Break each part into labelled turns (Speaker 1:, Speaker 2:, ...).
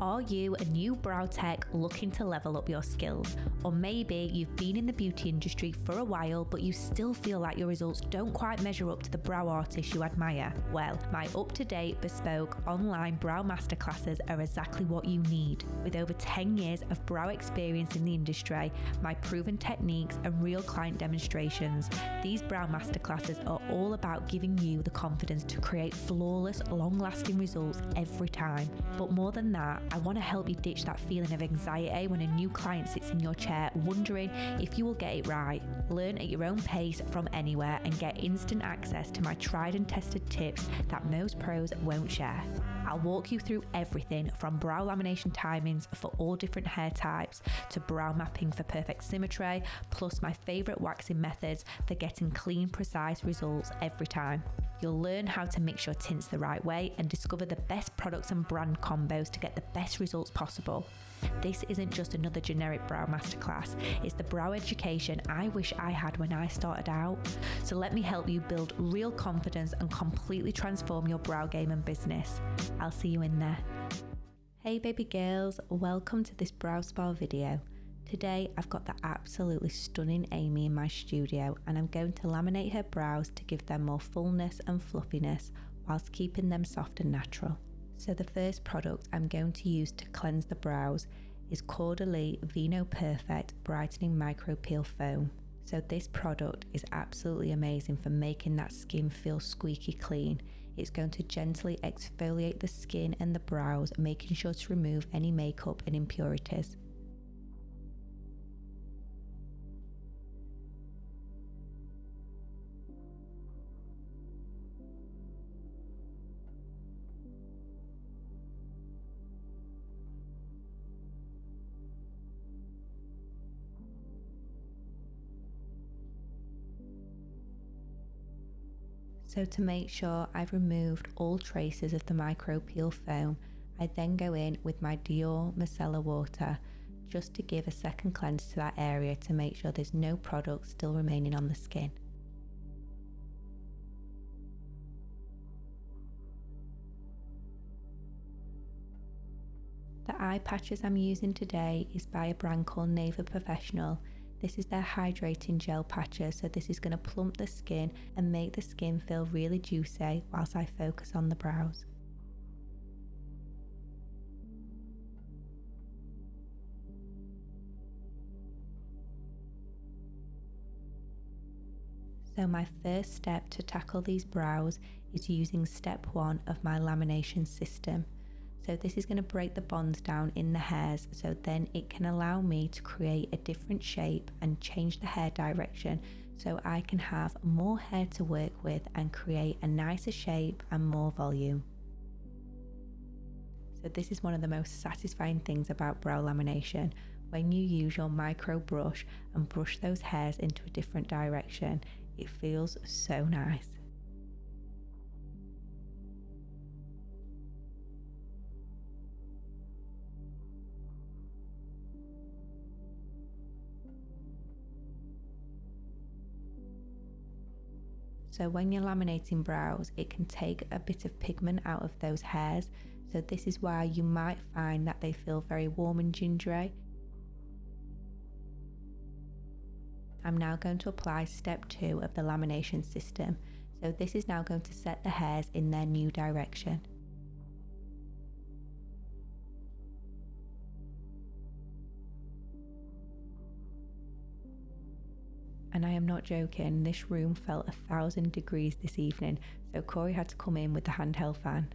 Speaker 1: Are you a new brow tech looking to level up your skills? Or maybe you've been in the beauty industry for a while, but you still feel like your results don't quite measure up to the brow artists you admire? Well, my up-to-date, bespoke, online brow masterclasses are exactly what you need. With over 10 years of brow experience in the industry, my proven techniques and real client demonstrations, these brow masterclasses are all about giving you the confidence to create flawless, long-lasting results every time. But more than that, I want to help you ditch that feeling of anxiety when a new client sits in your chair wondering if you will get it right. Learn at your own pace from anywhere and get instant access to my tried and tested tips that most pros won't share. I'll walk you through everything from brow lamination timings for all different hair types to brow mapping for perfect symmetry, plus my favourite waxing methods for getting clean, precise results every time. You'll learn how to mix your tints the right way and discover the best products and brand combos to get the best results possible. This isn't just another generic brow masterclass, it's the brow education I wish I had when I started out. So let me help you build real confidence and completely transform your brow game and business. I'll see you in there. Hey baby girls, welcome to this brow spa video. Today I've got the absolutely stunning Amy in my studio and I'm going to laminate her brows to give them more fullness and fluffiness whilst keeping them soft and natural. So the first product I'm going to use to cleanse the brows is Caudalie Vino Perfect Brightening Micro Peel Foam. So this product is absolutely amazing for making that skin feel squeaky clean. It's going to gently exfoliate the skin and the brows, making sure to remove any makeup and impurities. So to make sure I've removed all traces of the micro peel foam, I then go in with my Dior Micellar water just to give a second cleanse to that area to make sure there's no product still remaining on the skin. The eye patches I'm using today is by a brand called Neva Professional. This is their hydrating gel patches, so this is going to plump the skin and make the skin feel really juicy whilst I focus on the brows. So my first step to tackle these brows is using step 1 of my lamination system. So this is going to break the bonds down in the hairs, so then it can allow me to create a different shape and change the hair direction so I can have more hair to work with and create a nicer shape and more volume. So this is one of the most satisfying things about brow lamination. When you use your micro brush and brush those hairs into a different direction, it feels so nice. So when you're laminating brows, it can take a bit of pigment out of those hairs. So this is why you might find that they feel very warm and gingery. I'm now going to apply step 2 of the lamination system. So this is now going to set the hairs in their new direction. And I am not joking, this room felt 1,000 degrees this evening, so Corey had to come in with the handheld fan.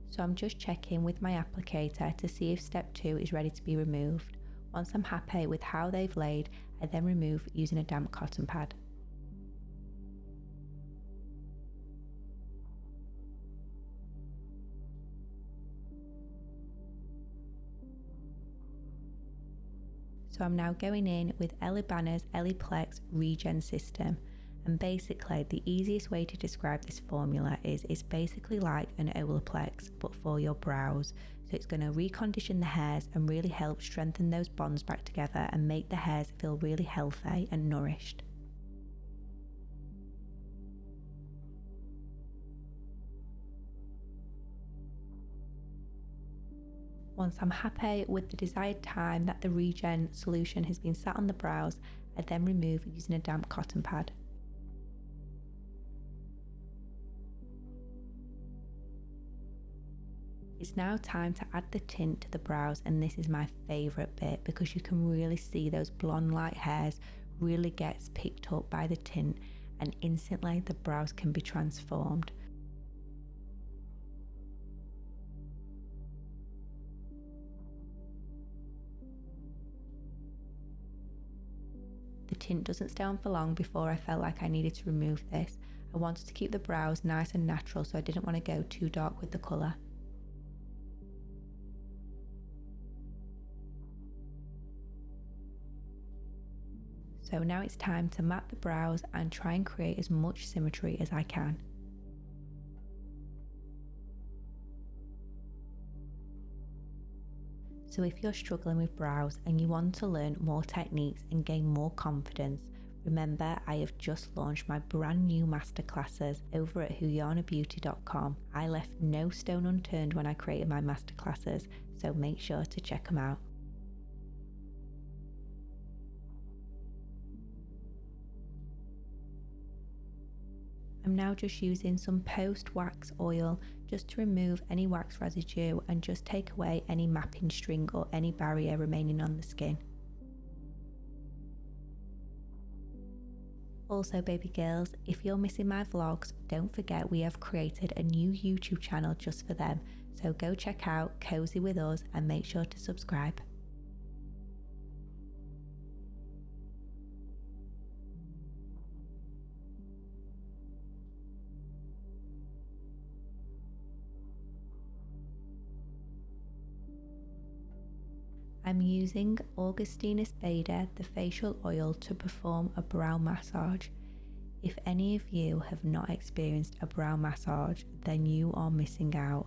Speaker 1: So I'm just checking with my applicator to see if step 2 is ready to be removed. Once I'm happy with how they've laid, I then remove using a damp cotton pad. So I'm now going in with Elibana's Eliplex Regen system, and basically the easiest way to describe this formula is it's basically like an Olaplex but for your brows. So it's going to recondition the hairs and really help strengthen those bonds back together and make the hairs feel really healthy and nourished. Once I'm happy with the desired time that the regen solution has been sat on the brows, I then remove using a damp cotton pad. It's now time to add the tint to the brows, and this is my favourite bit because you can really see those blonde light hairs really gets picked up by the tint, and instantly the brows can be transformed. The tint doesn't stay on for long before I felt like I needed to remove this. I wanted to keep the brows nice and natural, so I didn't want to go too dark with the colour. So now it's time to map the brows and try and create as much symmetry as I can. So if you're struggling with brows and you want to learn more techniques and gain more confidence, remember I have just launched my brand new masterclasses over at huyanabeauty.com. I left no stone unturned when I created my masterclasses, so make sure to check them out. I'm now just using some post-wax oil just to remove any wax residue and just take away any mapping string or any barrier remaining on the skin. Also, baby girls, if you're missing my vlogs, don't forget we have created a new YouTube channel just for them, so go check out Cozy with Us and make sure to subscribe. I'm using Augustinus Bader, the facial oil, to perform a brow massage. If any of you have not experienced a brow massage, then you are missing out.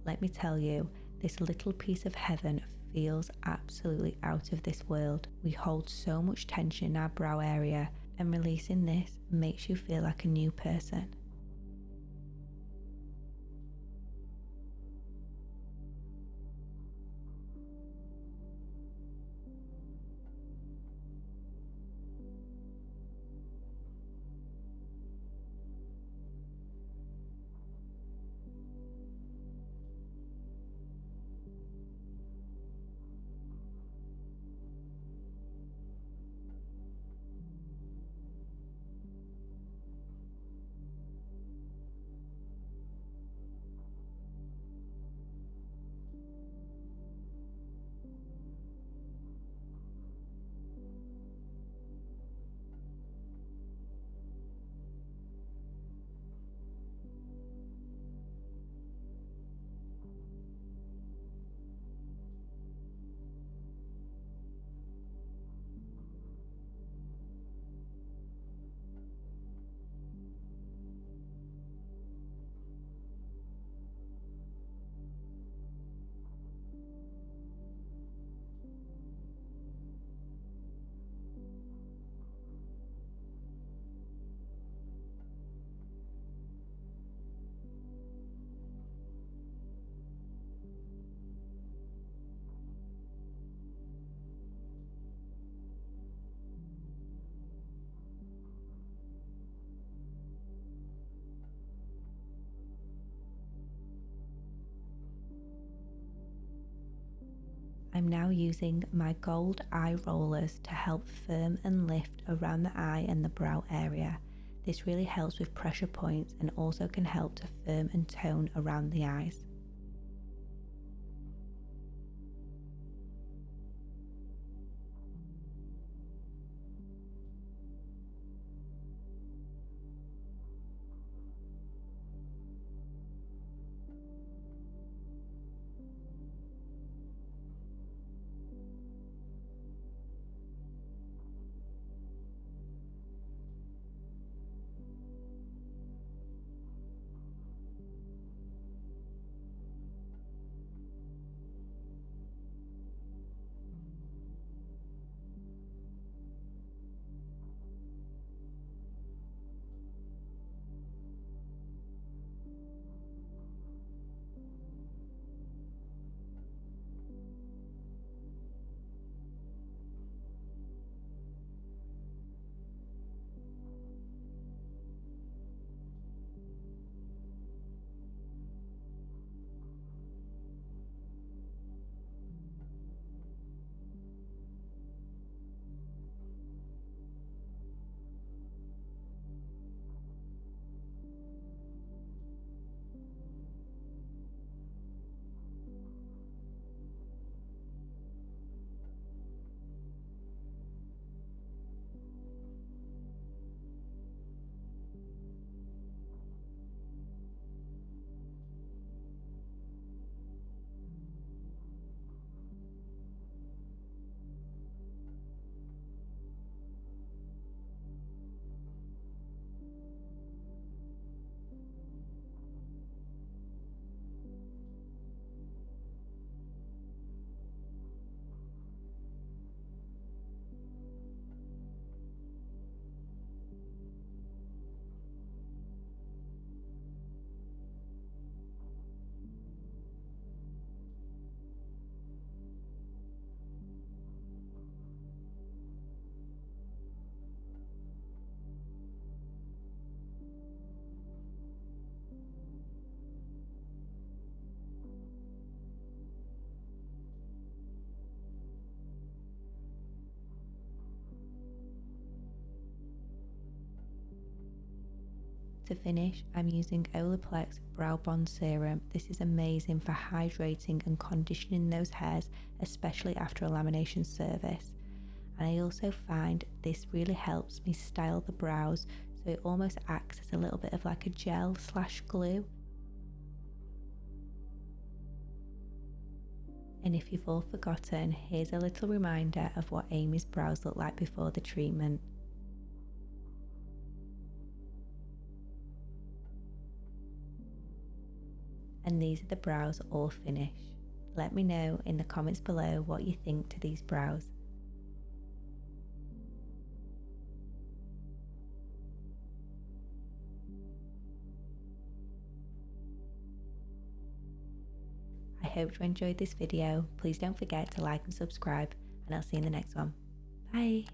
Speaker 1: Let me tell you, this little piece of heaven feels absolutely out of this world. We hold so much tension in our brow area, and releasing this makes you feel like a new person. I'm now using my gold eye rollers to help firm and lift around the eye and the brow area. This really helps with pressure points and also can help to firm and tone around the eyes. To finish, I'm using Olaplex Brow Bond Serum. This is amazing for hydrating and conditioning those hairs, especially after a lamination service. And I also find this really helps me style the brows, so it almost acts as a little bit of like a gel / glue. And if you've all forgotten, here's a little reminder of what Amy's brows looked like before the treatment. And these are the brows all finished. Let me know in the comments below what you think to these brows. I hope you enjoyed this video. Please don't forget to like and subscribe, and I'll see you in the next one. Bye!